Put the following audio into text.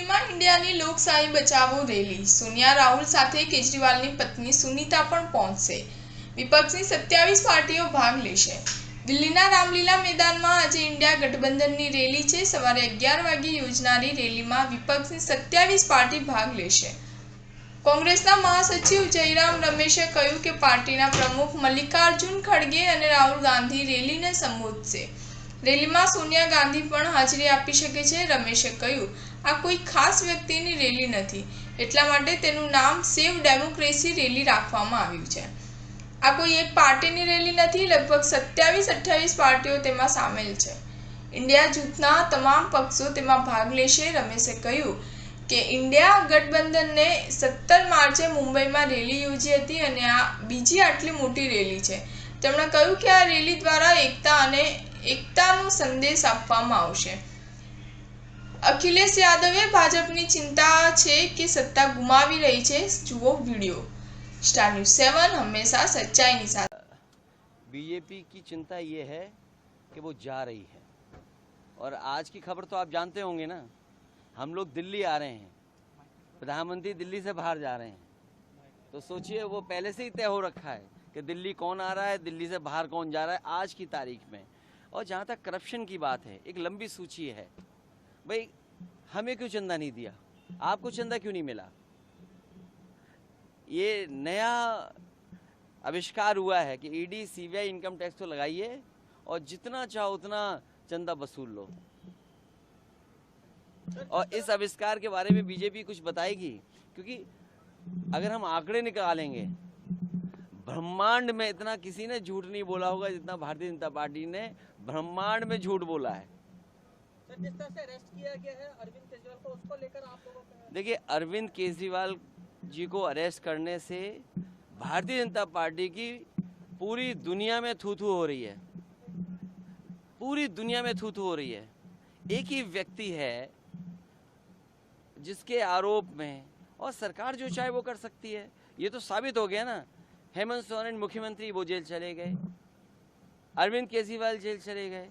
દિલ્હીમાં ઇન્ડિયાની લોકશાહી બચાવો રેલી, સોનિયા રાહુલ સાથે કેજરીવાલની પત્ની સુનીતા પણ પહોંચશે। વિપક્ષની 27 પાર્ટીઓ ભાગ લેશે। દિલ્હીના રામલીલા મેદાનમાં આજે ઇન્ડિયા ગઠબંધનની રેલી છે। સવારે 11 વાગે યોજાનારી રેલીમાં વિપક્ષની 27 પાર્ટી ભાગ લેશે। કોંગ્રેસના મહાસચિવ જયરામ રમેશે કહ્યું કે પાર્ટીના પ્રમુખ મલ્લિકાર્જુન ખડગે અને રાહુલ ગાંધી રેલીને સંબોધશે। રેલીમાં સોનિયા ગાંધી પણ હાજરી આપી શકે છે। રમેશે કહ્યું, આ કોઈ ખાસ વ્યક્તિની રેલી નથી, એટલા માટે તેનું નામ સેવ ડેમોક્રેસી રેલી રાખવામાં આવ્યું છે। આ કોઈ એક પાર્ટીની રેલી નથી, લગભગ 27-28 પાર્ટીઓ તેમાં સામેલ છે। ઇન્ડિયા જૂથના તમામ પક્ષો તેમાં ભાગ લેશે। રમેશે કહ્યું કે ઇન્ડિયા ગઠબંધનને 17 માર્ચે મુંબઈમાં રેલી યોજી હતી અને આ બીજી આટલી મોટી રેલી છે। તેમણે કહ્યું કે આ રેલી દ્વારા એકતાનો સંદેશ આપવામાં આવશે। અખિલેશ યાદવે ભાજપની ચિંતા છે કે સત્તા ગુમાવી રહી છે। જુઓ वीडियो। स्टार न्यूज़ 7 हमेशा सच्चाई के साथ। बीजेपी की चिंता ये है कि वो जा रही है और आज की खबर तो आप जानते होंगे ना, हम लोग दिल्ली आ रहे हैं, प्रधानमंत्री दिल्ली से बाहर जा रहे हैं, तो सोचिए वो पहले से ही तय हो रखा है कि दिल्ली कौन आ रहा है, दिल्ली से बाहर कौन जा रहा है आज की तारीख में। और जहाँ तक करप्शन की बात है, एक लंबी सूची है। भाई हमें क्यों चंदा नहीं दिया, आपको चंदा क्यों नहीं मिला? ये नया आविष्कार हुआ है कि ईडी सीबीआई इनकम टैक्स तो लगाइए और जितना चाहो उतना चंदा वसूल लो। और इस आविष्कार के बारे में बीजेपी कुछ बताएगी, क्योंकि अगर हम आंकड़े निकालेंगे, ब्रह्मांड में इतना किसी ने झूठ नहीं बोला होगा जितना भारतीय जनता पार्टी ने ब्रह्मांड में झूठ बोला है। सर, जिस तरह से अरेस्ट किया गया है अरविंद केजरीवाल को, उसको लेकर आप लोगों को? देखिए, अरविंद केजरीवाल जी को अरेस्ट करने से भारतीय जनता पार्टी की पूरी दुनिया में थू-थू हो रही है, पूरी दुनिया में थू-थू हो रही है। एक ही व्यक्ति है जिसके आरोप में, और सरकार जो चाहे वो कर सकती है, ये तो साबित हो गया ना। हेमंत सोरेन मुख्यमंत्री, वो जेल चले गए, अरविंद केजरीवाल जेल चले गए।